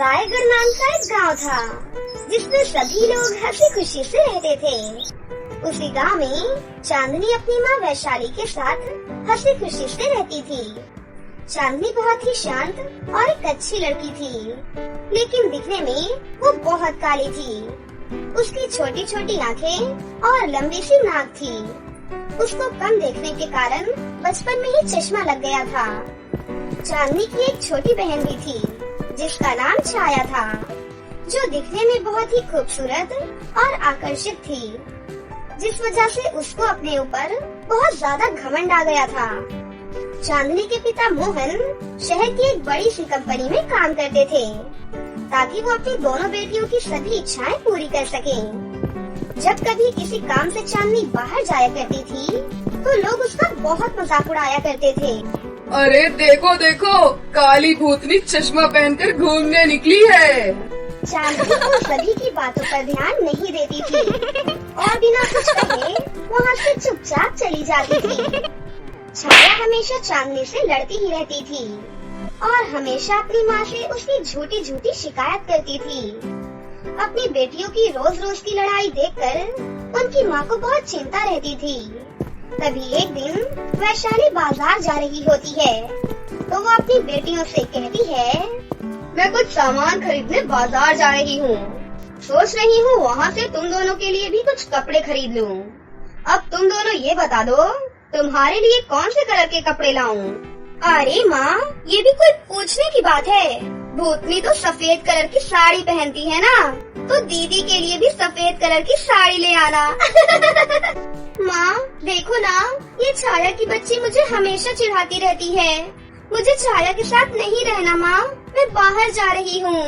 रायगढ़ नाम का एक गांव था जिसमें सभी लोग हंसी खुशी से रहते थे। उसी गांव में चांदनी अपनी माँ वैशाली के साथ हंसी खुशी से रहती थी। चांदनी बहुत ही शांत और एक अच्छी लड़की थी, लेकिन दिखने में वो बहुत काली थी। उसकी छोटी छोटी आंखें और लंबी सी नाक थी। उसको कम देखने के कारण बचपन में ही चश्मा लग गया था। चांदनी की एक छोटी बहन भी थी जिसका नाम छाया था, जो दिखने में बहुत ही खूबसूरत और आकर्षक थी, जिस वजह से उसको अपने ऊपर बहुत ज्यादा घमंड आ गया था। चांदनी के पिता मोहन शहर की एक बड़ी सी कंपनी में काम करते थे ताकि वो अपनी दोनों बेटियों की सभी इच्छाएं पूरी कर सकें। जब कभी किसी काम से चांदनी बाहर जाया करती थी तो लोग उसका बहुत मजाक उड़ाया करते थे। अरे देखो देखो, काली भूतनी चश्मा पहनकर घूमने निकली है। चांदनी तो सभी की बातों पर ध्यान नहीं देती थी और बिना कुछ कहे वहाँ से चुपचाप चली जाती थी। छाया हमेशा चांदनी से लड़ती ही रहती थी और हमेशा अपनी माँ से उसकी झूठी झूठी शिकायत करती थी। अपनी बेटियों की रोज रोज की लड़ाई देखकर उनकी माँ को बहुत चिंता रहती थी। तभी एक दिन वैशाली बाजार जा रही होती है तो वो अपनी बेटियों से कहती है, मैं कुछ सामान खरीदने बाजार जा रही हूँ। सोच रही हूँ वहाँ से तुम दोनों के लिए भी कुछ कपड़े खरीद लूँ। अब तुम दोनों ये बता दो, तुम्हारे लिए कौन से कलर के कपड़े लाऊं? अरे माँ, ये भी कोई पूछने की बात है। भूतनी तो सफेद कलर की साड़ी पहनती है ना, तो दीदी के लिए भी सफेद कलर की साड़ी ले आना। माँ देखो ना, ये छाया की बच्ची मुझे हमेशा चिढ़ाती रहती है। मुझे छाया के साथ नहीं रहना माँ, मैं बाहर जा रही हूँ।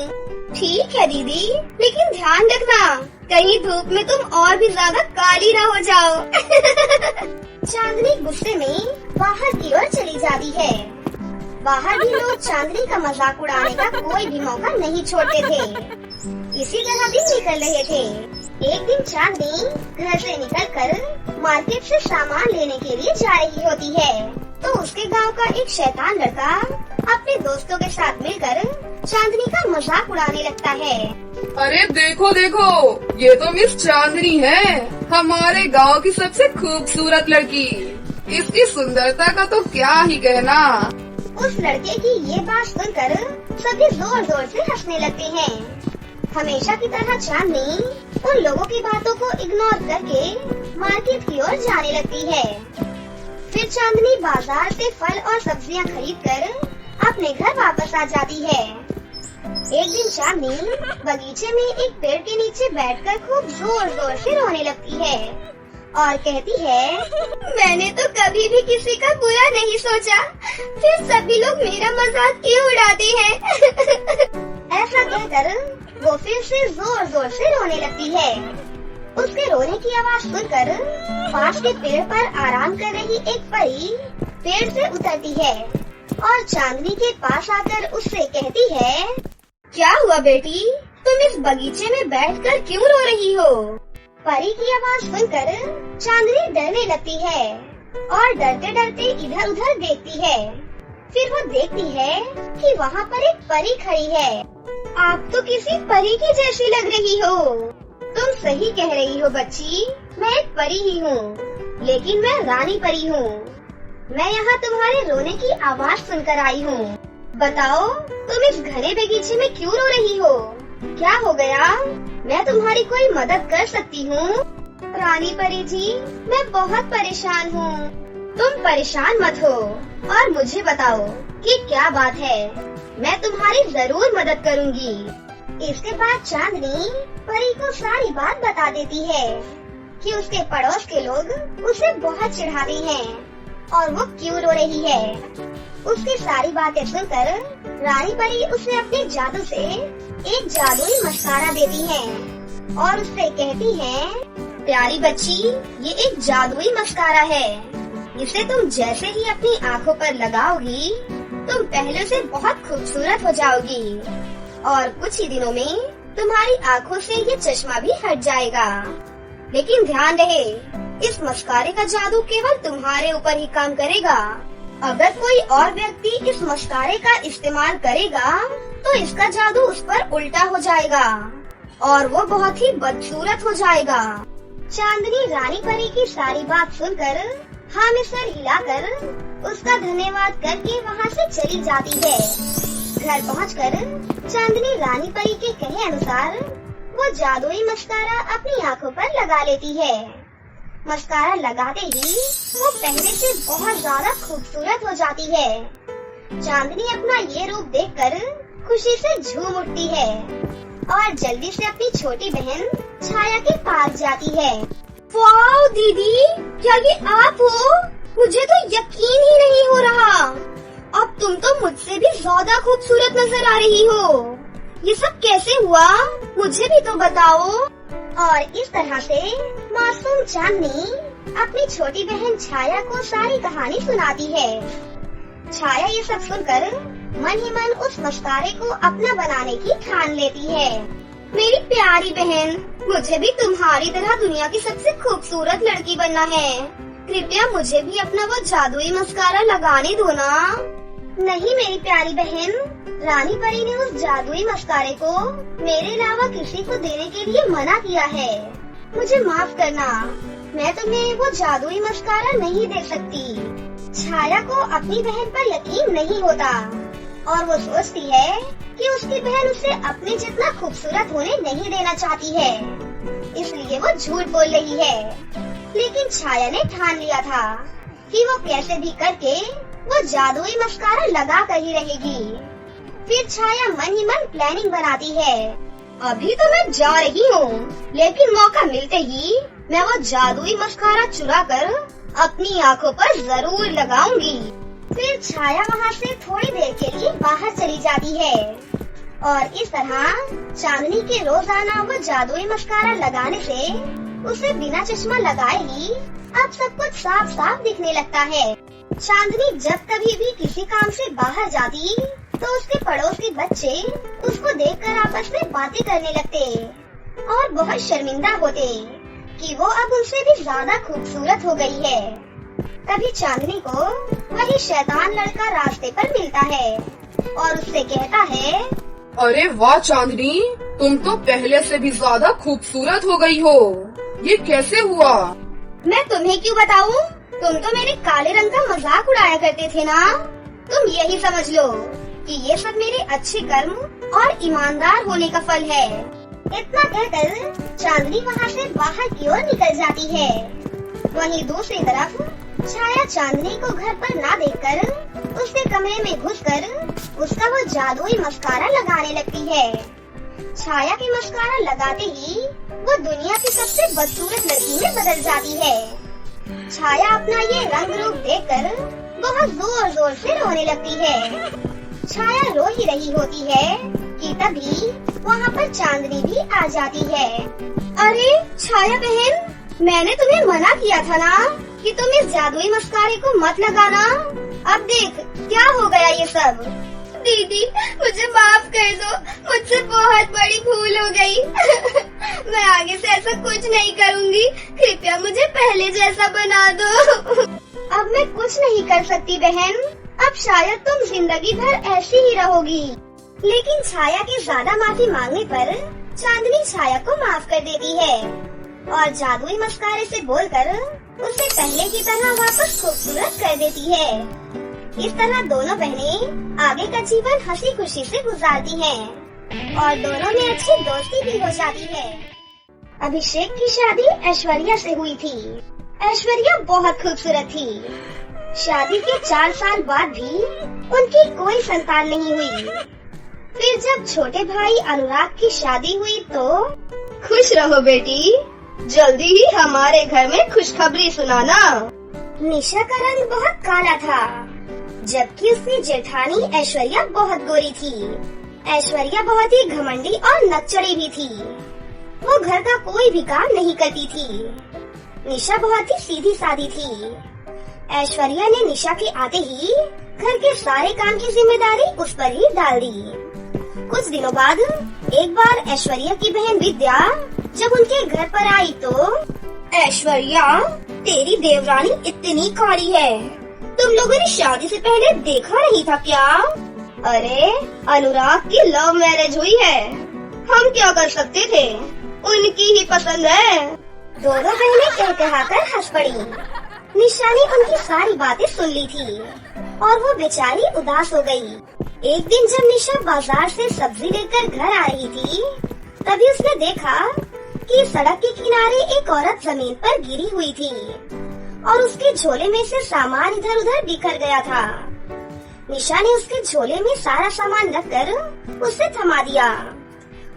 ठीक है दीदी, लेकिन ध्यान रखना कहीं धूप में तुम और भी ज्यादा काली न हो जाओ। चांदनी गुस्से में बाहर की ओर चली जाती है। बाहर भी लोग चांदनी का मजाक उड़ाने का कोई भी मौका नहीं छोड़ते थे। इसी तरह दिन निकल रहे थे। एक दिन चांदनी घर से निकलकर मार्केट से सामान लेने के लिए जा रही होती है तो उसके गांव का एक शैतान लड़का अपने दोस्तों के साथ मिलकर चांदनी का मजाक उड़ाने लगता है। अरे देखो देखो, ये तो मिस चांदनी है, हमारे गांव की सबसे खूबसूरत लड़की। इसकी सुंदरता का तो क्या ही कहना। उस लड़के की ये बात सुनकर सभी जोर जोर से हंसने लगते हैं। हमेशा की तरह चांदनी उन लोगों की बातों को इग्नोर करके मार्केट की ओर जाने लगती है। फिर चांदनी बाजार से फल और सब्जियां खरीदकर अपने घर वापस आ जाती है। एक दिन चांदनी बगीचे में एक पेड़ के नीचे बैठकर खूब जोर जोर से रोने लगती है और कहती है, मैंने तो कभी भी किसी का बुरा नहीं सोचा, फिर सभी लोग मेरा मजाक क्यों उड़ाते हैं? ऐसा कहकर वो फिर से जोर जोर से रोने लगती है। उसके रोने की आवाज सुनकर पास के पेड़ पर आराम कर रही एक परी पेड़ से उतरती है और चांदनी के पास आकर उससे कहती है, क्या हुआ बेटी, तुम इस बगीचे में बैठकर क्यों रो रही हो? परी की आवाज सुनकर चांदनी डरने लगती है और डरते डरते इधर उधर देखती है। फिर वो देखती है कि वहाँ पर एक परी खड़ी है। आप तो किसी परी की जैसी लग रही हो। तुम सही कह रही हो बच्ची, मैं एक परी ही हूँ, लेकिन मैं रानी परी हूँ। मैं यहाँ तुम्हारे रोने की आवाज सुनकर आई हूँ। बताओ, तुम इस घने बगीचे में क्यों रो रही हो? क्या हो गया? मैं तुम्हारी कोई मदद कर सकती हूँ? रानी परी जी, मैं बहुत परेशान हूँ। तुम परेशान मत हो और मुझे बताओ कि क्या बात है, मैं तुम्हारी जरूर मदद करूँगी। इसके बाद चांदनी परी को सारी बात बता देती है कि उसके पड़ोस के लोग उसे बहुत चिढ़ाते हैं और वो क्यों रो रही है। उसकी सारी बातें सुनकर रानी परी उसे अपने जादू से एक जादुई मस्कारा देती है और उससे कहती है, प्यारी बच्ची, ये एक जादुई मस्कारा है। इसे तुम जैसे ही अपनी आँखों पर लगाओगी, तुम पहले से बहुत खूबसूरत हो जाओगी और कुछ ही दिनों में तुम्हारी आँखों से ये चश्मा भी हट जाएगा। लेकिन ध्यान रहे, इस मस्कारे का जादू केवल तुम्हारे ऊपर ही काम करेगा। अगर कोई और व्यक्ति इस मस्कारे का इस्तेमाल करेगा तो इसका जादू उस पर उल्टा हो जाएगा और वो बहुत ही बदसूरत हो जाएगा। चांदनी रानी परी की सारी बात सुनकर हाँ में सर हिलाकर उसका धन्यवाद करके वहाँ से चली जाती है। घर पहुंचकर चांदनी रानी परी के कहे अनुसार वो जादुई मस्कारा अपनी आंखों पर लगा लेती है। मस्कारा लगाते ही वो पहले से बहुत ज्यादा खूबसूरत हो जाती है। चांदनी अपना ये रूप देखकर खुशी से झूम उठती है और जल्दी से अपनी छोटी बहन छाया के पास जाती है। वाह दीदी, क्या ये आप हो? मुझे तो यकीन ही नहीं हो रहा। अब तुम तो मुझसे भी ज्यादा खूबसूरत नजर आ रही हो। ये सब कैसे हुआ? मुझे भी तो बताओ। और इस तरह से मासूम चांदनी अपनी छोटी बहन छाया को सारी कहानी सुनाती है। छाया ये सब सुनकर मन ही मन उस मस्कारे को अपना बनाने की ठान लेती है। मेरी प्यारी बहन, मुझे भी तुम्हारी तरह दुनिया की सबसे खूबसूरत लड़की बनना है। कृपया मुझे भी अपना वो जादुई मस्कारा लगाने दो ना। नहीं मेरी प्यारी बहन, रानी परी ने उस जादुई मस्कारे को मेरे अलावा किसी को देने के लिए मना किया है। मुझे माफ करना, मैं तुम्हें वो जादुई मस्कारा नहीं दे सकती। छाया को अपनी बहन पर यकीन नहीं होता और वो सोचती है कि उसकी बहन उसे अपने जितना खूबसूरत होने नहीं देना चाहती है, इसलिए वो झूठ बोल रही है। लेकिन छाया ने ठान लिया था कि वो कैसे भी करके वो जादुई मस्कारा लगा कर ही रहेगी। फिर छाया मन ही मन प्लानिंग बनाती है। अभी तो मैं जा रही हूँ, लेकिन मौका मिलते ही मैं वो जादुई मस्कारा चुरा कर अपनी आंखों पर जरूर लगाऊंगी। फिर छाया वहाँ से थोड़ी देर के लिए बाहर चली जाती है और इस तरह चांदनी के रोजाना वो जादुई मस्कारा लगाने से उसे बिना चश्मा लगाए ही अब सब कुछ साफ साफ दिखने लगता है। चांदनी जब कभी भी किसी काम से बाहर जाती तो उसके पड़ोस के बच्चे उसको देखकर आपस में बातें करने लगते और बहुत शर्मिंदा होते कि वो अब उनसे भी ज्यादा खूबसूरत हो गई है। कभी चांदनी को वही शैतान लड़का रास्ते पर मिलता है और उससे कहता है, अरे वाह चांदनी, तुम तो पहले से भी ज्यादा खूबसूरत हो गई हो। ये कैसे हुआ? मैं तुम्हें क्यों बताऊं? तुम तो मेरे काले रंग का मजाक उड़ाया करते थे ना। तुम यही समझ लो कि ये सब मेरे अच्छे कर्म और ईमानदार होने का फल है। इतना कहकर चांदनी वहाँ से बाहर की ओर निकल जाती है। वहीं दूसरी तरफ छाया चांदनी को घर पर ना देखकर उसके कमरे में घुसकर उसका वो जादुई मस्कारा लगाने लगती है। छाया के मस्कारा लगाते ही वो दुनिया की सबसे बदसूरत लड़की में बदल जाती है। छाया अपना ये रंग रूप देखकर बहुत जोर जोर से रोने लगती है। छाया रो ही रही होती है कि तभी वहाँ पर चांदनी भी आ जाती है। अरे छाया बहन, मैंने तुम्हें मना किया था ना कि तुम इस जादुई मस्कारे को मत लगाना। अब देख क्या हो गया ये सब। दीदी मुझे माफ कर दो, मुझसे बहुत बड़ी भूल हो गई। मैं आगे से ऐसा कुछ नहीं करूँगी। कृपया मुझे पहले जैसा बना दो। अब मैं कुछ नहीं कर सकती बहन, अब शायद तुम जिंदगी भर ऐसी ही रहोगी। लेकिन छाया के ज्यादा माफी मांगने पर चांदनी छाया को माफ कर देती है और जादुई मस्कारे से बोलकर उसे पहले की तरह वापस खूबसूरत कर देती है। इस तरह दोनों बहनें आगे का जीवन हंसी खुशी से गुजारती हैं और दोनों में अच्छी दोस्ती भी हो जाती है। अभिषेक की शादी ऐश्वर्या से हुई थी। ऐश्वर्या बहुत खूबसूरत थी। शादी के 4 साल बाद भी उनकी कोई संतान नहीं हुई। फिर जब छोटे भाई अनुराग की शादी हुई तो खुश रहो बेटी, जल्दी ही हमारे घर में खुशखबरी सुनाना। निशा का रंग बहुत काला था, जबकि उसकी जेठानी ऐश्वर्या बहुत गोरी थी। ऐश्वर्या बहुत ही घमंडी और नक्चड़ी भी थी। वो घर का कोई भी काम नहीं करती थी। निशा बहुत ही सीधी सादी थी। ऐश्वर्या ने निशा के आते ही घर के सारे काम की जिम्मेदारी उस पर ही डाल दी। कुछ दिनों बाद एक बार ऐश्वर्या की बहन विद्या जब उनके घर पर आई तो, ऐश्वर्या, तेरी देवरानी इतनी काली है, तुम लोगों ने शादी से पहले देखा नहीं था क्या? अरे अनुराग की लव मैरिज हुई है, हम क्या कर सकते थे, उनकी ही पसंद है। दोनों बहनें कहकर हंस पड़ी। निशा ने उनकी सारी बातें सुन ली थी और वो बेचारी उदास हो गई। एक दिन जब निशा बाजार से सब्जी लेकर घर आ रही थी, तभी उसने देखा कि सड़क के किनारे एक औरत जमीन पर गिरी हुई थी और उसके झोले में से सामान इधर उधर बिखर गया था। निशा ने उसके झोले में सारा सामान रखकर उसे थमा दिया,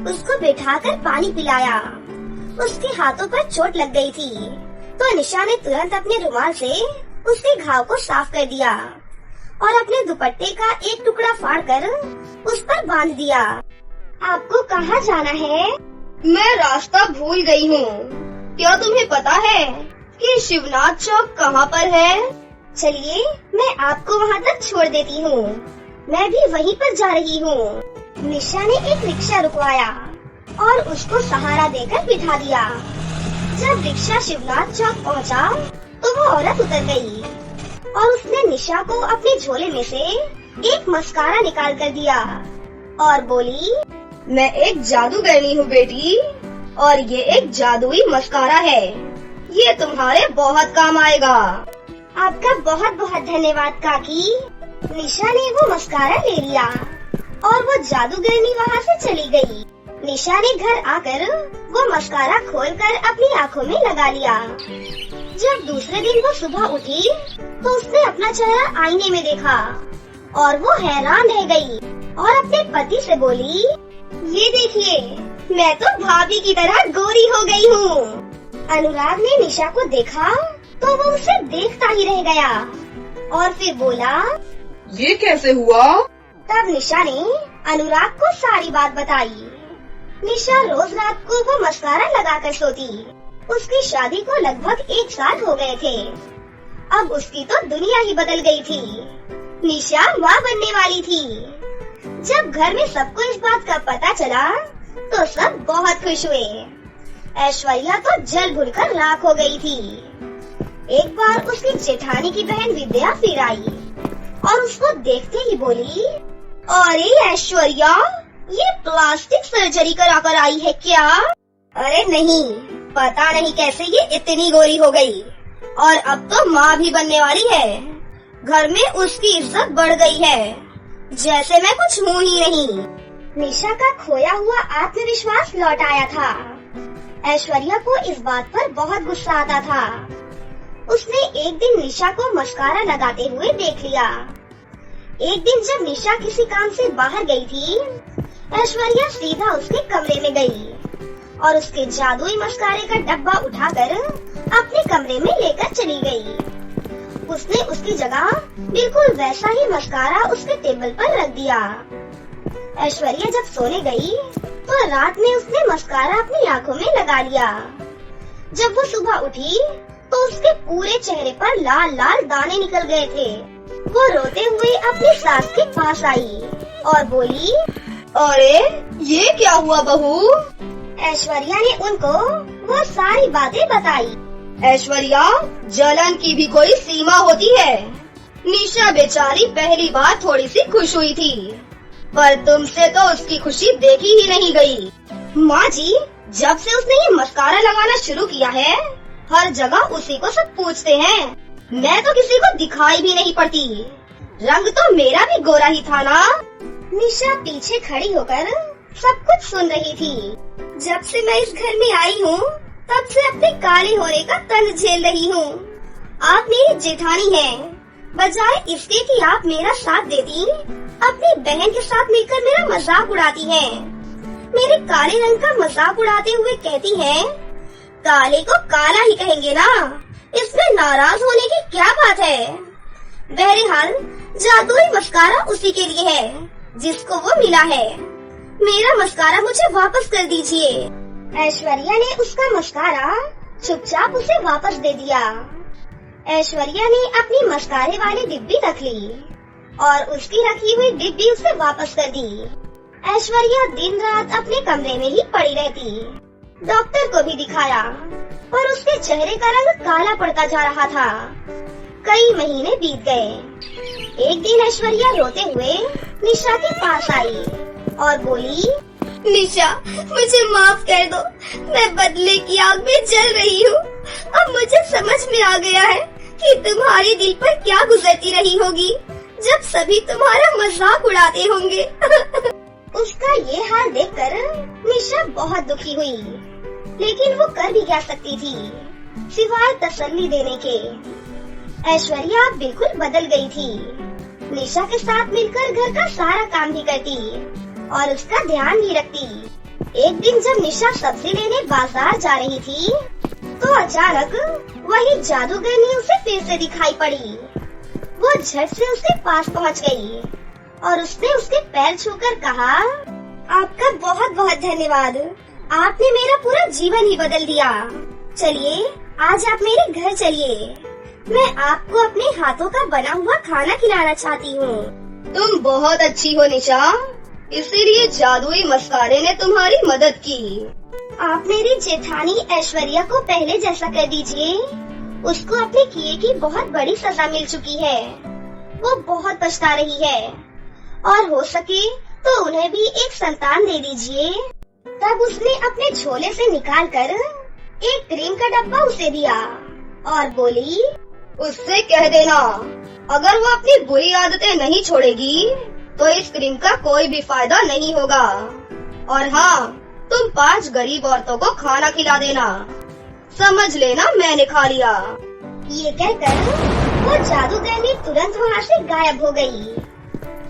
उसको बिठाकर पानी पिलाया। उसके हाथों पर चोट लग गई थी, तो निशा ने तुरंत अपने रुमाल से उसके घाव को साफ कर दिया और अपने दुपट्टे का एक टुकड़ा फाड़कर उस पर बांध दिया। आपको कहाँ जाना है? मैं रास्ता भूल गई हूँ। क्या तुम्हें पता है कि शिवनाथ चौक कहाँ पर है? चलिए मैं आपको वहाँ तक छोड़ देती हूँ, मैं भी वहीं पर जा रही हूँ। निशा ने एक रिक्शा रुकवाया और उसको सहारा देकर बिठा दिया। जब रिक्शा शिवनाथ चौक पहुँचा, तो वो औरत उतर गई और उसने निशा को अपने झोले में से एक मस्कारा निकाल कर दिया और बोली, मैं एक जादूगरनी हूँ बेटी, और ये एक जादुई मस्कारा है, ये तुम्हारे बहुत काम आएगा। आपका बहुत बहुत धन्यवाद काकी। निशा ने वो मस्कारा ले लिया और वो जादूगरनी वहाँ से चली गई। निशा ने घर आकर वो मस्कारा खोलकर अपनी आँखों में लगा लिया। जब दूसरे दिन वो सुबह उठी, तो उसने अपना चेहरा आईने में देखा और वो हैरान रह गई और अपने पति से बोली, ये देखिए, मैं तो भाभी की तरह गोरी हो गई हूँ। अनुराग ने निशा को देखा तो वो उसे देखता ही रह गया और फिर बोला, ये कैसे हुआ? तब निशा ने अनुराग को सारी बात बताई। निशा रोज रात को वो मस्कारा लगाकर सोती। उसकी शादी को लगभग 1 साल हो गए थे। अब उसकी तो दुनिया ही बदल गई थी। निशा माँ बनने वाली थी। जब घर में सबको इस बात का पता चला, तो सब बहुत खुश हुए। ऐश्वर्या तो जल भुनकर राख हो गई थी। एक बार उसकी जेठानी की बहन विद्या फिर आई और उसको देखते ही बोली, अरे ऐश्वर्या, ये प्लास्टिक सर्जरी करा कर आई है क्या? अरे नहीं, पता नहीं कैसे ये इतनी गोरी हो गई और अब तो माँ भी बनने वाली है। घर में उसकी इज्जत बढ़ गई है, जैसे मैं कुछ हूँ ही नहीं। निशा का खोया हुआ आत्मविश्वास लौट आया था। ऐश्वर्या को इस बात पर बहुत गुस्सा आता था। उसने एक दिन निशा को मस्कारा लगाते हुए देख लिया। एक दिन जब निशा किसी काम से बाहर गई थी, ऐश्वर्या सीधा उसके कमरे में गई और उसके जादुई मस्कारे का डब्बा उठाकर अपने कमरे में लेकर चली गई। उसने उसकी जगह बिल्कुल वैसा ही मस्कारा उसके टेबल पर रख दिया। ऐश्वर्या जब सोने गई, तो रात में उसने मस्कारा अपनी आँखों में लगा लिया। जब वो सुबह उठी, तो उसके पूरे चेहरे पर लाल लाल दाने निकल गए थे। वो रोते हुए अपनी सास के पास आई और बोली, अरे ये क्या हुआ बहू? ऐश्वर्या ने उनको वो सारी बातें बताई। ऐश्वर्या, जलन की भी कोई सीमा होती है। निशा बेचारी पहली बार थोड़ी सी खुश हुई थी, पर तुमसे तो उसकी खुशी देखी ही नहीं गई। माँ जी, जब से उसने ये मस्कारा लगाना शुरू किया है, हर जगह उसी को सब पूछते हैं। मैं तो किसी को दिखाई भी नहीं पड़ती। रंग तो मेरा भी गोरा ही था ना। निशा पीछे खड़ी होकर सब कुछ सुन रही थी। जब से मैं इस घर में आई हूँ, तब से अपने काले होने का तंज झेल रही हूँ। आप मेरी जेठानी हैं, बजाय इसके कि आप मेरा साथ देती, अपनी बहन के साथ मिलकर मेरा मजाक उड़ाती हैं। मेरे काले रंग का मजाक उड़ाते हुए कहती हैं, काले को काला ही कहेंगे ना, इसमें नाराज होने की क्या बात है। बहरहाल जादुई मस्कारा उसी के लिए है जिसको वो मिला है। मेरा मस्कारा मुझे वापस कर दीजिए। ऐश्वर्या ने उसका मस्कारा चुपचाप उसे वापस दे दिया। ऐश्वर्या ने अपनी मस्कारे वाली डिब्बी रख ली और उसकी रखी हुई डिब्बी उसे वापस कर दी। ऐश्वर्या दिन रात अपने कमरे में ही पड़ी रहती। डॉक्टर को भी दिखाया, पर उसके चेहरे का रंग काला पड़ता जा रहा था। कई महीने बीत गए। एक दिन ऐश्वर्या रोते हुए निशा के पास आई और बोली, निशा मुझे माफ कर दो, मैं बदले की आग में जल रही हूँ। अब मुझे समझ में आ गया है कि तुम्हारे दिल पर क्या गुजरती रही होगी जब सभी तुम्हारा मजाक उड़ाते होंगे। उसका ये हाल देखकर निशा बहुत दुखी हुई, लेकिन वो कर भी क्या सकती थी सिवाय तसल्ली देने के। ऐश्वर्या बिल्कुल बदल गई थी। निशा के साथ मिलकर घर का सारा काम भी करती और उसका ध्यान भी रखती। एक दिन जब निशा सब्जी लेने बाजार जा रही थी तो अचानक वही जादूगरनी उसे फिर से दिखाई पड़ी। वो झट से उसके पास पहुंच गई और उसने उसके पैर छूकर कहा, आपका बहुत बहुत धन्यवाद, आपने मेरा पूरा जीवन ही बदल दिया। चलिए आज आप मेरे घर चलिए, मैं आपको अपने हाथों का बना हुआ खाना खिलाना चाहती हूँ। तुम बहुत अच्छी हो निशा, इसीलिए जादुई मस्कारे ने तुम्हारी मदद की। आप मेरी जेठानी ऐश्वर्या को पहले जैसा कर दीजिए। उसको अपने किए की बहुत बड़ी सजा मिल चुकी है। वो बहुत पछता रही है और हो सके तो उन्हें भी एक संतान दे दीजिए। तब उसने अपने झोले से निकालकर एक क्रीम का डब्बा उसे दिया और बोली, उससे कह देना अगर वो अपनी बुरी आदतें नहीं छोड़ेगी तो इस क्रीम का कोई भी फायदा नहीं होगा। और हाँ, तुम 5 गरीब औरतों को खाना खिला देना, समझ लेना मैंने खा लिया। ये कहकर वो जादूगरनी तुरंत वहाँ से गायब हो गई।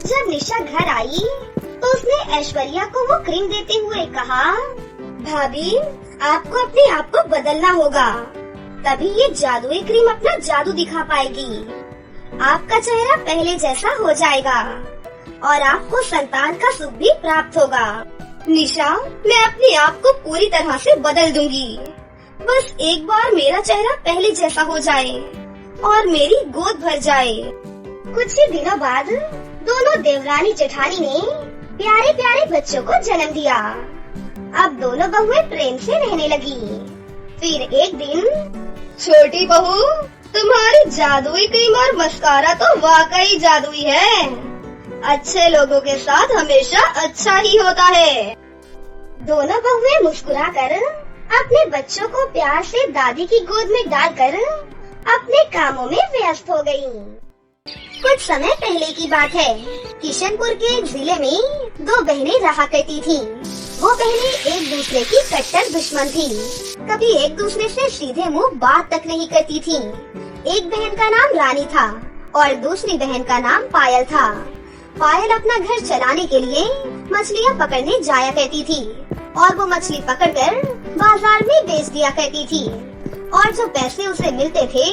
जब निशा घर आई तो उसने ऐश्वर्या को वो क्रीम देते हुए कहा, भाभी आपको अपने आप को बदलना होगा, तभी ये जादुई क्रीम अपना जादू दिखा पाएगी। आपका चेहरा पहले जैसा हो जाएगा और आपको संतान का सुख भी प्राप्त होगा। निशा, मैं अपने आप को पूरी तरह से बदल दूंगी। बस एक बार मेरा चेहरा पहले जैसा हो जाए और मेरी गोद भर जाए। कुछ ही दिनों बाद दोनों देवरानी जेठानी ने प्यारे प्यारे बच्चों को जन्म दिया। अब दोनों बहुएं प्रेम से रहने लगी। फिर एक दिन, छोटी बहू, तुम्हारी जादुई क्रीम और मस्कारा तो वाकई जादुई है। अच्छे लोगों के साथ हमेशा अच्छा ही होता है। दोनों बहुएं मुस्कुराकर अपने बच्चों को प्यार से दादी की गोद में डालकर अपने कामों में व्यस्त हो गयीं। कुछ समय पहले की बात है। किशनपुर के एक जिले में 2 बहनें रहा करती थीं। वो बहनें एक दूसरे की कट्टर दुश्मन थीं। कभी एक दूसरे से सीधे मुंह बात तक नहीं करती थीं। एक बहन का नाम रानी था और दूसरी बहन का नाम पायल था। पायल अपना घर चलाने के लिए मछलियाँ पकड़ने जाया करती थी और वो मछली पकड़कर बाजार में बेच दिया करती थी और जो पैसे उसे मिलते थे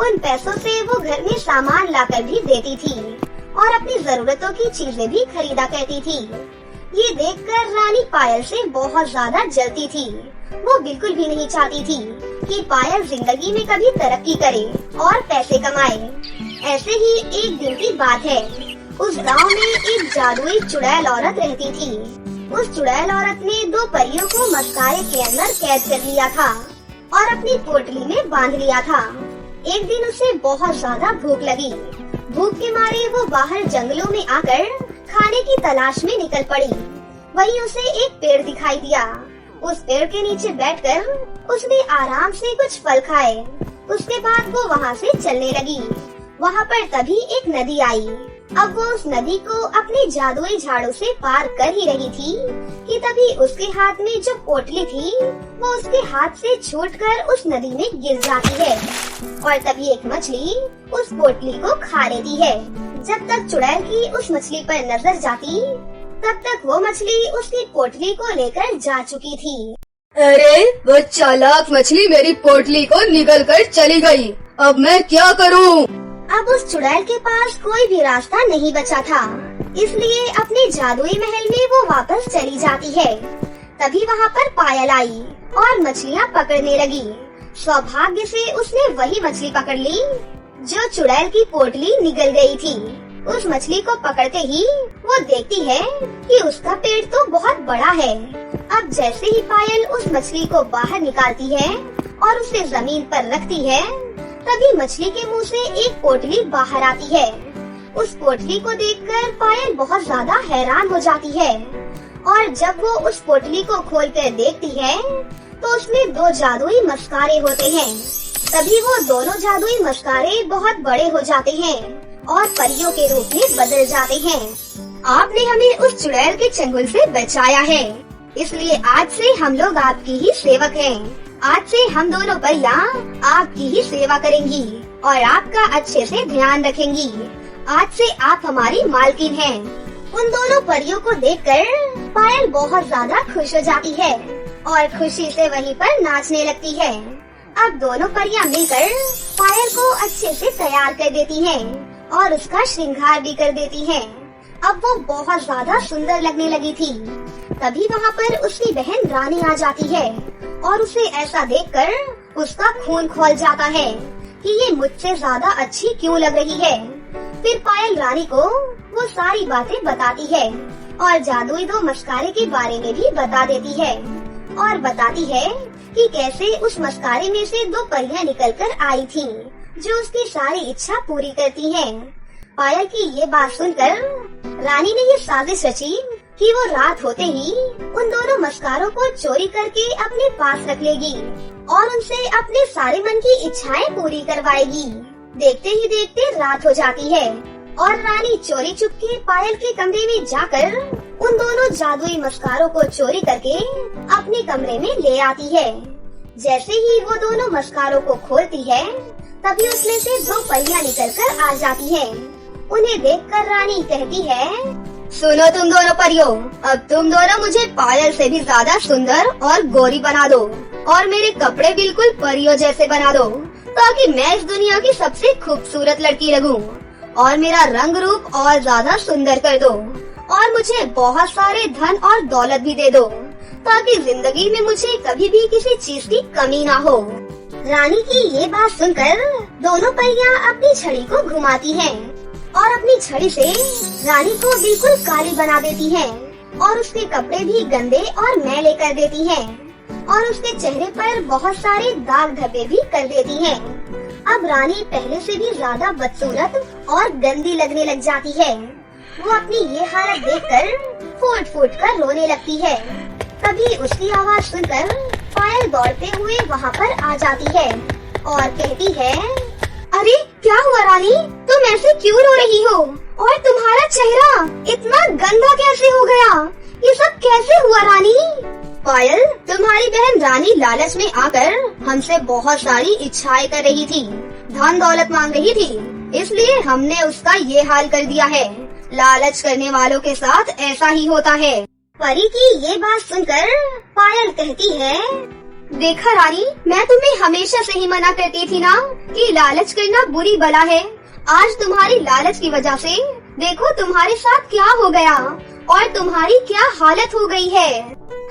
उन पैसों से वो घर में सामान लाकर भी देती थी और अपनी जरूरतों की चीजें भी खरीदा करती थी। ये देखकर रानी पायल से बहुत ज्यादा जलती थी। वो बिल्कुल भी नहीं चाहती थी कि पायल जिंदगी में कभी तरक्की करे और पैसे कमाए। ऐसे ही एक दिन की बात है। उस गांव में एक जादुई चुड़ैल औरत रहती थी। उस चुड़ैल औरत ने 2 परियों को मस्कारे के अंदर कैद कर लिया था और अपनी पोटली में बांध लिया था। एक दिन उसे बहुत ज्यादा भूख लगी। भूख के मारे वो बाहर जंगलों में आकर खाने की तलाश में निकल पड़ी। वहीं उसे एक पेड़ दिखाई दिया। उस पेड़ के नीचे बैठकर उसने आराम से कुछ फल खाए। उसके बाद वो वहाँ से चलने लगी। वहाँ पर तभी एक नदी आई। अब वो उस नदी को अपने जादुई झाड़ू से पार कर ही रही थी कि तभी उसके हाथ में जो पोटली थी वो उसके हाथ से छूटकर उस नदी में गिर जाती है और तभी एक मछली उस पोटली को खा लेती है। जब तक चुड़ैल की उस मछली पर नजर जाती तब तक वो मछली उसकी पोटली को लेकर जा चुकी थी। अरे वो चालाक मछली मेरी पोटली को निगल कर चली गई। अब मैं क्या करूं? अब उस चुड़ैल के पास कोई भी रास्ता नहीं बचा था, इसलिए अपने जादुई महल में वो वापस चली जाती है। तभी वहाँ पर पायल आई और मछलियाँ पकड़ने लगी। सौभाग्य से उसने वही मछली पकड़ ली जो चुड़ैल की पोटली निगल गई थी। उस मछली को पकड़ते ही वो देखती है कि उसका पेट तो बहुत बड़ा है। अब जैसे ही पायल उस मछली को बाहर निकालती है और उसे जमीन पर रखती है, तभी मछली के मुंह से एक पोटली बाहर आती है। उस पोटली को देखकर पायल बहुत ज्यादा हैरान हो जाती है और जब वो उस पोटली को खोलकर देखती है तो उसमें 2 जादुई मस्कारे होते हैं। तभी वो दोनों जादुई मस्कारे बहुत बड़े हो जाते हैं और परियों के रूप में बदल जाते हैं। आपने हमें उस चुड़ैल के चंगुल से बचाया है, इसलिए आज से हम लोग आपकी ही सेवक हैं। आज से हम दोनों परियां आपकी ही सेवा करेंगी और आपका अच्छे से ध्यान रखेंगी। आज से आप हमारी मालकिन हैं। उन दोनों परियों को देखकर पायल बहुत ज्यादा खुश हो जाती है और खुशी से वहीं पर नाचने लगती है। अब दोनों परियां मिलकर पायल को अच्छे से तैयार कर देती हैं और उसका श्रृंगार भी कर देती हैं। अब वो बहुत ज्यादा सुंदर लगने लगी थी। तभी वहाँ पर उसकी बहन रानी आ जाती है और उसे ऐसा देखकर उसका खून खौल जाता है कि ये मुझसे ज्यादा अच्छी क्यों लग रही है। फिर पायल रानी को वो सारी बातें बताती है और जादुई 2 मस्कारे के बारे में भी बता देती है और बताती है कि कैसे उस मस्कारे में से 2 परियां निकलकर आई थीं, जो उसकी सारी इच्छा पूरी करती हैं। पायल की ये बात सुनकर रानी ने ये साजिश रची कि वो रात होते ही उन दोनों मस्कारों को चोरी करके अपने पास रख लेगी और उनसे अपने सारे मन की इच्छाएं पूरी करवाएगी। देखते ही देखते रात हो जाती है और रानी चोरी चुपके पायल के कमरे में जाकर उन दोनों जादुई मस्कारों को चोरी करके अपने कमरे में ले आती है। जैसे ही वो दोनों मस्कारों को खोलती है तभी उसमें से 2 परियां निकलकर आ जाती हैं। उन्हें देखकर रानी कहती है, सुनो तुम दोनों परियों, अब तुम दोनों मुझे पायल से भी ज्यादा सुंदर और गोरी बना दो और मेरे कपड़े बिल्कुल परियों जैसे बना दो, ताकि मैं इस दुनिया की सबसे खूबसूरत लड़की लगूं और मेरा रंग रूप और ज्यादा सुंदर कर दो और मुझे बहुत सारे धन और दौलत भी दे दो, ताकि जिंदगी में मुझे कभी भी किसी चीज की कमी ना हो। रानी की ये बात सुनकर दोनों परियां अपनी छड़ी को घुमाती हैं और अपनी छड़ी से रानी को बिल्कुल काली बना देती हैं और उसके कपड़े भी गंदे और मैले कर देती हैं और उसके चेहरे पर बहुत सारे दाग धब्बे भी कर देती हैं। अब रानी पहले से भी ज्यादा बदसूरत और गंदी लगने लग जाती है। वो अपनी ये हालत देखकर फूट फूट कर रोने लगती है। तभी उसकी आवाज सुनकर पायल दौड़ते हुए वहाँ पर आ जाती है और कहती है, अरे क्या हुआ रानी, तुम ऐसे क्यों रो रही हो और तुम्हारा चेहरा इतना गंदा कैसे हो गया? ये सब कैसे हुआ रानी? पायल, तुम्हारी बहन रानी लालच में आकर हमसे बहुत सारी इच्छाएं कर रही थी, धन दौलत मांग रही थी, इसलिए हमने उसका ये हाल कर दिया है। लालच करने वालों के साथ ऐसा ही होता है। परी की ये बात सुनकर पायल कहती है, देखा रानी, मैं तुम्हें हमेशा से ही मना करती थी ना कि लालच करना बुरी बला है। आज तुम्हारी लालच की वजह से देखो तुम्हारे साथ क्या हो गया और तुम्हारी क्या हालत हो गई है।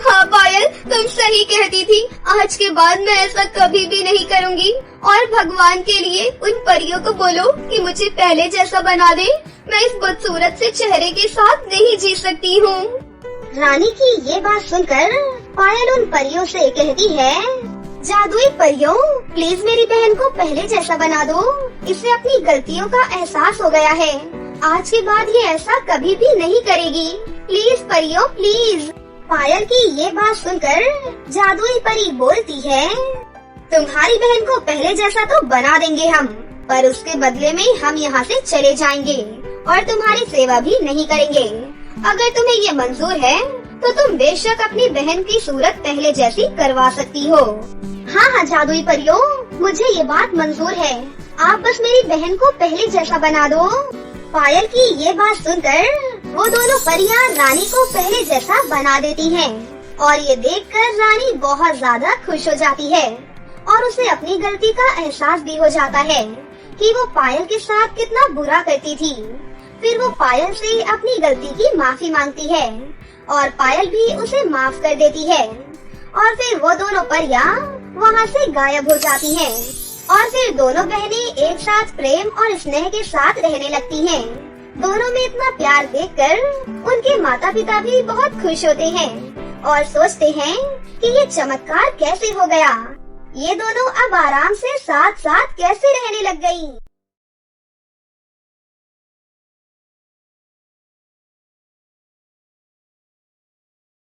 हाँ पायल, तुम सही कहती थी। आज के बाद मैं ऐसा कभी भी नहीं करूँगी और भगवान के लिए उन परियों को बोलो कि मुझे पहले जैसा बना दे। मैं इस बदसूरत से चेहरे के साथ नहीं जी सकती हूँ। रानी की ये बात सुनकर पायल उन परियों से कहती है, जादुई परियों, प्लीज मेरी बहन को पहले जैसा बना दो। इसे अपनी गलतियों का एहसास हो गया है। आज के बाद ये ऐसा कभी भी नहीं करेगी। प्लीज परियों, प्लीज। पायल की ये बात सुनकर जादुई परी बोलती है, तुम्हारी बहन को पहले जैसा तो बना देंगे हम, पर उसके बदले में हम यहाँ से चले जाएंगे और तुम्हारी सेवा भी नहीं करेंगे। अगर तुम्हें ये मंजूर है तो तुम बेशक अपनी बहन की सूरत पहले जैसी करवा सकती हो। हाँ जादुई परियों, मुझे ये बात मंजूर है। आप बस मेरी बहन को पहले जैसा बना दो। पायल की ये बात सुनकर वो दोनों परियां रानी को पहले जैसा बना देती हैं और ये देखकर रानी बहुत ज्यादा खुश हो जाती है और उसे अपनी गलती का एहसास भी हो जाता है कि वो पायल के साथ कितना बुरा करती थी। फिर वो पायल से अपनी गलती की माफी मांगती है और पायल भी उसे माफ कर देती है और फिर वो दोनों परियां वहाँ से गायब हो जाती हैं और फिर दोनों बहनें एक साथ प्रेम और स्नेह के साथ रहने लगती हैं। दोनों में इतना प्यार देखकर उनके माता पिता भी बहुत खुश होते हैं और सोचते हैं कि ये चमत्कार कैसे हो गया। ये दोनों अब आराम से साथ साथ कैसे रहने लग गयी।